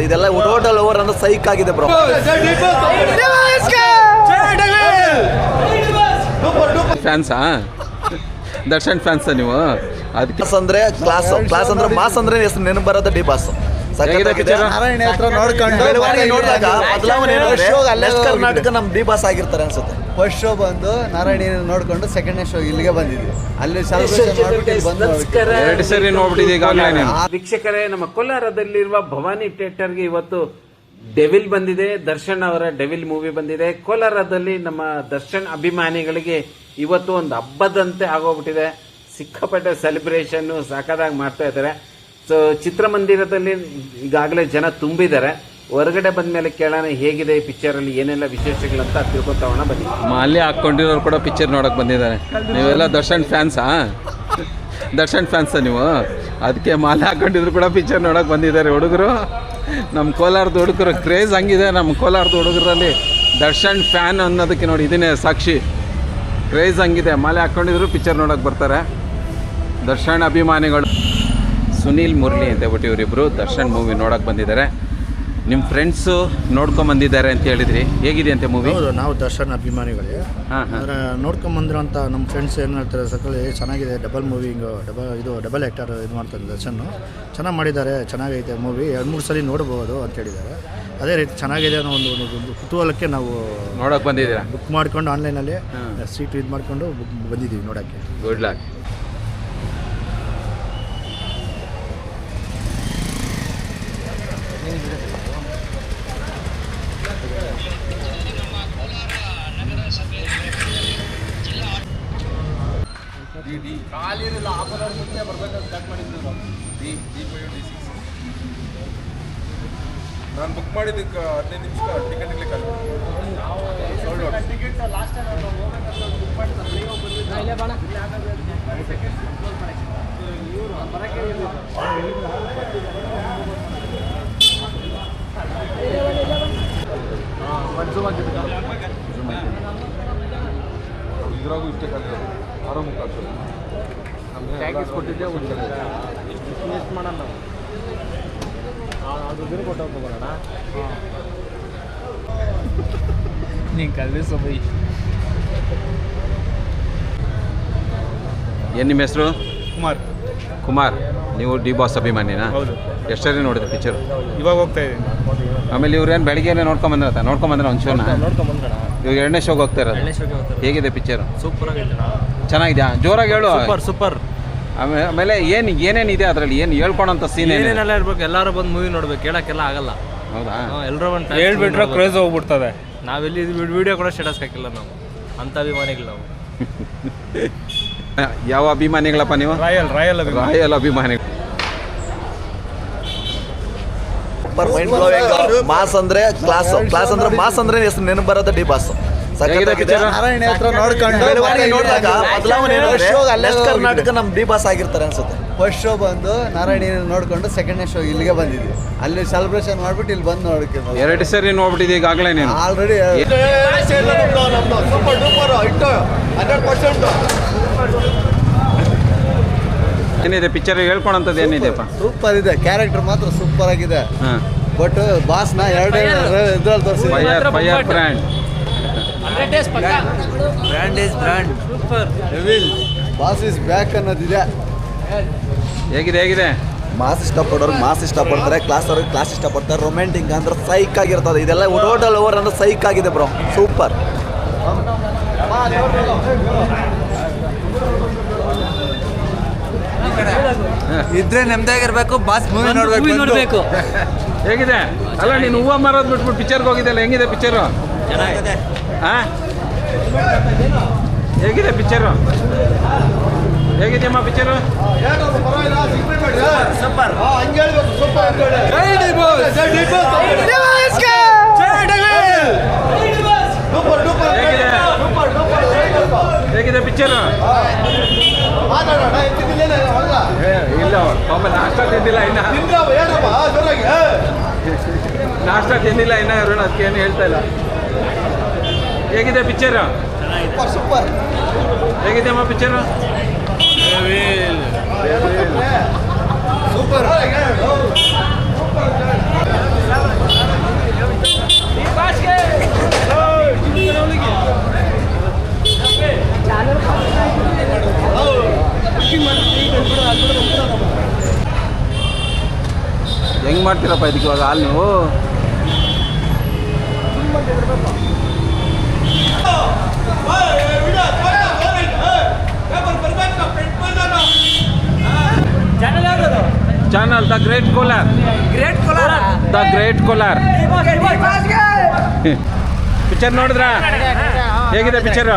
ಇದೆಲ್ಲ total over ಅಂದ್ರೆ ಸೈಕ್ ಆಗಿದೆ ಬ್ರೋ. ಫ್ಯಾನ್ಸಾ? ದರ್ಶನ್ ಫ್ಯಾನ್ಸಾ ನೀವು? ಅದಕ್ಕೆ ಅಂದ್ರೆ ಕ್ಲಾಸ್ ಅಂದ್ರೆ ಮಾಸ್ ಅಂದ್ರೆ ಹೆಸರು ನೆನಪು ಬರೋದು ಡಿ ಬಾಸ್. ನಾರಾಯಣ ಹತ್ರ ನೋಡ್ಕೊಂಡು ನೋಡಿದಾಗ ಬದಲಾವಣೆ ಕರ್ನಾಟಕ ನಮ್ ಡಿ ಬಾಸ್ ಆಗಿರ್ತಾರೆ ಅನ್ಸುತ್ತೆ. ಫಸ್ಟ್ ಶೋ ಬಂದು ನಾರಾಯಣ ನೋಡ್ಕೊಂಡು ಸೆಕೆಂಡ್ನೇ ಶೋ ಇಲ್ಲಿಗೆ ಬಂದಿದ್ವಿ. ಅಲ್ಲಿ ಸೆಲೆಬ್ರೇಷನ್ ಮಾಡ್ಬಿಟ್ಟು ಎರಡು ಸರಿ ನೋಡ್ಬಿಟ್ಟಿದೆ ಈಗಾಗಲೇ. ವೀಕ್ಷಕರೇ, ನಮ್ಮ ಕೋಲಾರದಲ್ಲಿರುವ ಭವಾನಿ ಥಿಯೇಟರ್ಗೆ ಇವತ್ತು ಡೆವಿಲ್ ಬಂದಿದೆ. ದರ್ಶನ್ ಅವರ ಡೆವಿಲ್ ಮೂವಿ ಬಂದಿದೆ. ಕೋಲಾರದಲ್ಲಿ ನಮ್ಮ ದರ್ಶನ್ ಅಭಿಮಾನಿಗಳಿಗೆ ಇವತ್ತು ಒಂದು ಹಬ್ಬದಂತೆ ಆಗೋಗ್ಬಿಟ್ಟಿದೆ. ಸಿಕ್ಕಾಪಟ್ಟೆ ಸೆಲೆಬ್ರೇಷನ್ ಸಾಕಾದಾಗಿ ಮಾಡ್ತಾ ಇದ್ದಾರೆ. ಸೊ ಚಿತ್ರಮಂದಿರದಲ್ಲಿ ಈಗಾಗಲೇ ಜನ ತುಂಬಿದ್ದಾರೆ. ಹೊರಗಡೆ ಬಂದ ಮೇಲೆ ಕೇಳೋಣ ಹೇಗಿದೆ ಈ ಪಿಕ್ಚರ್ ಅಲ್ಲಿ ಏನೆಲ್ಲ ವಿಶೇಷಗಳಂತ ತಿಳ್ಕೊತಾವಣ ಬನ್ನಿ. ಮಾಲಿ ಹಾಕೊಂಡಿರೋರು ಕೂಡ ಪಿಕ್ಚರ್ ನೋಡಕ್ ಬಂದಿದ್ದಾರೆ. ನೀವೆಲ್ಲ ದರ್ಶನ್ ಫ್ಯಾನ್ಸಾ? ದರ್ಶನ್ ಫ್ಯಾನ್ಸಾ ನೀವು? ಅದಕ್ಕೆ ಮಾಲೆ ಹಾಕೊಂಡಿದ್ರು ಕೂಡ ಪಿಕ್ಚರ್ ನೋಡಕ್ ಬಂದಿದ್ದಾರೆ ಹುಡುಗರು. ನಮ್ಮ ಕೋಲಾರದ ಹುಡುಗರು ಕ್ರೇಜ್ ಹಂಗಿದೆ. ನಮ್ಮ ಕೋಲಾರದ ಹುಡುಗರಲ್ಲಿ ದರ್ಶನ್ ಫ್ಯಾನ್ ಅನ್ನೋದಕ್ಕೆ ನೋಡಿ ಇದನ್ನೇ ಸಾಕ್ಷಿ. ಕ್ರೇಜ್ ಹಂಗಿದೆ. ಮಾಲೆ ಹಾಕ್ಕೊಂಡಿದ್ರು ಪಿಕ್ಚರ್ ನೋಡೋಕೆ ಬರ್ತಾರೆ ದರ್ಶನ್ ಅಭಿಮಾನಿಗಳು. ಸುನೀಲ್ ಮುರಳಿ ಅಂತ ಹೇಳ್ಬಿಟ್ಟು ಇವರಿಬ್ಬರು ದರ್ಶನ್ ಮೂವಿ ನೋಡೋಕೆ ಬಂದಿದ್ದಾರೆ. ನಿಮ್ಮ ಫ್ರೆಂಡ್ಸು ನೋಡ್ಕೊಂಬಂದಿದ್ದಾರೆ ಅಂತ ಹೇಳಿದ್ರಿ, ಹೇಗಿದೆ ಅಂತ ಮೂವಿ? ಹೌದು, ನಾವು ದರ್ಶನ್ ಅಭಿಮಾನಿಗಳೇ. ಅಂದರೆ ನೋಡ್ಕೊಂಬಂದಿರೋಂಥ ನಮ್ಮ ಫ್ರೆಂಡ್ಸ್ ಏನು ಹೇಳ್ತಾರೆ, ಸಕಲ ಚೆನ್ನಾಗಿದೆ, ಡಬಲ್ ಮೂವಿಂಗು, ಡಬಲ್ ಆ್ಯಕ್ಟರ್ ಇದು ಮಾಡ್ತಾರೆ ದರ್ಶನ್ನು. ಚೆನ್ನಾಗಿ ಮಾಡಿದ್ದಾರೆ, ಚೆನ್ನಾಗೈತೆ ಮೂವಿ, 2-3 ಸಲ ನೋಡ್ಬೋದು ಅಂತ ಹೇಳಿದ್ದಾರೆ. ಅದೇ ರೀತಿ ಚೆನ್ನಾಗಿದೆ ಅನ್ನೋ ಒಂದು ಕುತೂಹಲಕ್ಕೆ ನಾವು ನೋಡೋಕೆ ಬಂದಿದ್ದೀರಾ? ಬುಕ್ ಮಾಡ್ಕೊಂಡು ಆನ್ಲೈನಲ್ಲಿ ಸೀಟ್ ಇದು ಮಾಡಿಕೊಂಡು ಬಂದಿದ್ದೀವಿ ನೋಡೋಕ್ಕೆ. Good luck. ನಾನು ಬುಕ್ ಮಾಡಿದ್ದಕ್ಕೆ 15 ನಿಮಿಷ ಟಿಕೆಟ್ ಇರ್ಲಿಕ್ಕೆ ಇದ್ರಾಗೂ ಇಷ್ಟೇ ಕಲಿಯೋದು 6:30 ಟ್ಯಾಕ್ಸ್ ಕೊಟ್ಟಿದ್ದೆ ಒಂದು ವೇಸ್ಟ್ ಮಾಡೋಣ ನಾವು. ಅದು ಕೊಟ್ಟು ಹೋಗ್ಬೋಣ ನೀನು ಕಲ್ವಿ ಸೊಬೈ. ಏನು ನಿಮ್ಮ ಹೆಸರು? ಕುಮಾರ್. ನೀವು ಡಿ ಬಾಸ್ ಅಭಿಮಾನಿನಾ? ಹೌದು. ಎಷ್ಟರಿ ನೋಡಿದ್ರೆ ಪಿಕ್ಚರ್? ಇವಾಗ ಹೋಗ್ತಾ ಇದ್ದೀನಿ. ಆಮೇಲೆ ಇವ್ರೇನು ಬೆಳಗ್ಗೆನೇ ನೋಡ್ಕೊಂಬಂದ್ರೆ ಒಂದು ಶೋನ? ಇವಾಗ 2ನೇ ಶೋಗೆ ಹೋಗ್ತಾ ಇರೋದು. ಹೇಗಿದೆ ಪಿಕ್ಚರ್? ಸೂಪರ್ ಆಗೈತೆ. ಚೆನ್ನಾಗಿದೆಯಾ? ಜೋರಾಗಿ ಹೇಳು. ಸೂಪರ್. ಆಮೇಲೆ ಏನೇನಿದೆ ಅದರಲ್ಲಿ? ಏನು ಹೇಳ್ಕೊಳಂತ ಸೀನ್ ಏನೇನೆಲ್ಲ ಇರ್ಬೇಕು? ಎಲ್ಲರೂ ಬಂದು ಮೂವಿ ನೋಡ್ಬೇಕು, ಕೇಳೋಕ್ಕೆಲ್ಲ ಆಗಲ್ಲ. ಹೌದಾ? ಎಲ್ಲರೂ ಒಂದು ಹೇಳ್ಬಿಟ್ರೆ ಕ್ರೇಜ್ ಹೋಗ್ಬಿಡ್ತದೆ. ನಾವೆಲ್ಲಿ ವಿಡಿಯೋ ಕೂಡ ಸ್ಟೇಟಸ್ ಹಾಕಿಲ್ಲ ನಾವು, ಅಂಥ ಅಭಿಮಾನಿಗಳು ನಾವು. ಯಾವ ಅಭಿಮಾನಿಗಳಪ್ಪ ನೀವು? ರಾಯಲ್ ಅಭಿಮಾನಿಗಳು. ಮಾಸ್ ಅಂದ್ರೆ ಕ್ಲಾಸ್ ಅಂದ್ರೆ ಮಾಸ್ ಅಂದ್ರೆ ಹೆಸರು ನೆನಪು ಬರೋದು ಡಿ ಬಾಸ್. ನಾರಾಯಣ ಹತ್ರ ನೋಡ್ಕೊಂಡು ನೋಡಿದಾಗ ಬದಲಾವಣೆ ಕರ್ನಾಟಕ ನಮ್ ಡಿ ಬಾಸ್ ಆಗಿರ್ತಾರೆ ಅನ್ಸುತ್ತೆ. ಫಸ್ಟ್ ಶೋ ಬಂದು ನಾರಾಯಣ ನೋಡ್ಕೊಂಡು ಸೆಕೆಂಡ್ನೇ ಶೋ ಇಲ್ಲಿಗೆ ಬಂದಿದ್ವಿ. ಅಲ್ಲಿ ಸೆಲೆಬ್ರೇಷನ್ ಮಾಡ್ಬಿಟ್ಟು ಇಲ್ಲಿ ಬಂದು ನೋಡ್ಕೊಂಡು 2 ಸರಿ ನೋಡ್ಬಿಟ್ಟಿದೆ ಈಗಾಗಲೇ ನೀನು? ಆಲ್ರೆಡಿ ಏನಿದೆ ಪಿಕ್ಚರ್ ಹೇಳ್ಕೊಳಂಥದ್ದು? ಏನಿದೆಪ್ಪ? ಸೂಪರ್ ಇದೆ, ಕ್ಯಾರೆಕ್ಟರ್ ಮಾತ್ರ ಸೂಪರ್ ಆಗಿದೆ. ಬಟ್ ಬಾಸ್ನ 2 ಇದ್ರಲ್ಲಿ ತೋರಿಸಿದೆ. Fire brand boss is back ಅನ್ನೋದಿದೆ. ಹೇಗಿದೆ? ಮಾಸ್ ಇಷ್ಟಪಡೋರು ಮಾಸ್ ಇಷ್ಟಪಡ್ತಾರೆ, ಕ್ಲಾಸ್ ಅವ್ರಿಗೆ ಕ್ಲಾಸ್ ಇಷ್ಟಪಡ್ತಾರೆ. ರೊಮ್ಯಾಂಟಿಕ್ ಅಂದ್ರೆ ಸೈಕ್ ಆಗಿರ್ತದೆ. ಇದೆಲ್ಲ ಟೋಟಲ್ ಓವರ್ ಅಂದ್ರೆ ಸೈಕ್ ಆಗಿದೆ ಬ್ರೋ. ಸೂಪರ್. ಇದ್ರೆ ನೆಮ್ಮದಿಯಾಗಿರ್ಬೇಕು, ಬಾಸ್ ಮೂವಿ ನೋಡ್ಬೇಕು. ಹೇಗಿದೆ? ಅಲ್ಲ, ನೀನು ಹೂವು ಮಾರೋದು ಬಿಟ್ಬಿಟ್ಟು ಪಿಕ್ಚರ್ಗೆ ಹೋಗಿದ್ದೆಲ್ಲ. ಹೆಂಗಿದೆ ಪಿಕ್ಚರು? ಹಾಂ, ಹೇಗಿದೆ ಪಿಕ್ಚರು? ಹೇಗಿದೆಯಮ್ಮ ಪಿಕ್ಚರು? ಹೇಗಿದೆ ಪಿಕ್ಚರು? ಇಲ್ಲ ಪಾಪ ನಾಷ್ಟ ತಿಂದಿಲ್ಲ ಇನ್ನ ಇವರು, ಅದಕ್ಕೇನು ಹೇಳ್ತಾ ಇಲ್ಲ. ಹೇಗಿದೆ ಪಿಕ್ಚರು? ಸೂಪರ್. ಹೇಗಿದೆಯಮ್ಮ ಪಿಕ್ಚರು? ಸೂಪರ್. ಹೆಂಗೆ ಮಾಡ್ತೀರಪ್ಪ ಇದಕ್ಕೆ ಇವಾಗ ಹಾಲು ನೀವು? Channel the great Kolar. The great Kolar. Picture ನೋಡಿದ್ರಾ? ಹೇಗಿದೆ ಪಿಕ್ಚರು?